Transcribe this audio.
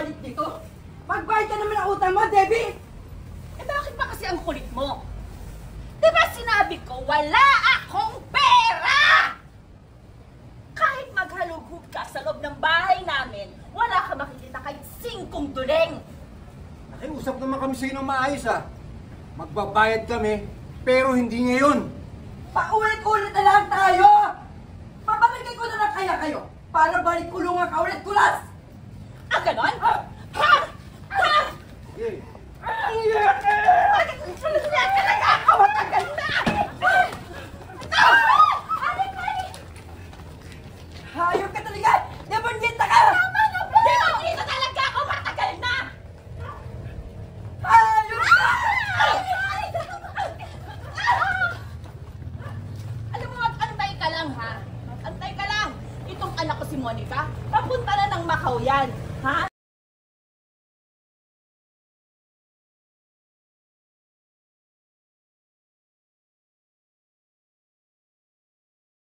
bumalik dito. Magbayad ka naman ang utang mo, Debbie! Eh bakit ba kasi ang kulit mo? Diba sinabi ko, wala akong pera! Kahit maghalughub ka sa loob ng bahay namin, wala ka makikita kahit 5 duleng. Nakiusap naman kami sa'yo ng maayos Magbabayad kami, pero hindi ngayon. Paulit-ulit na lang tayo! Papamigay ko na lang kaya kayo para balik kulungan ka ulit kulas! Ah, ganon? Ha? Ha? Sige. Talaga ako, matagal na! Hayop ka talaga! Demonyeta ka! Tama na ba? Dito talaga ako, matagal na! Hayop ka! Alam mo, antay ka lang ha? Antay ka lang! Itong anak ko si Monica, papunta na ng Macau yan, ha?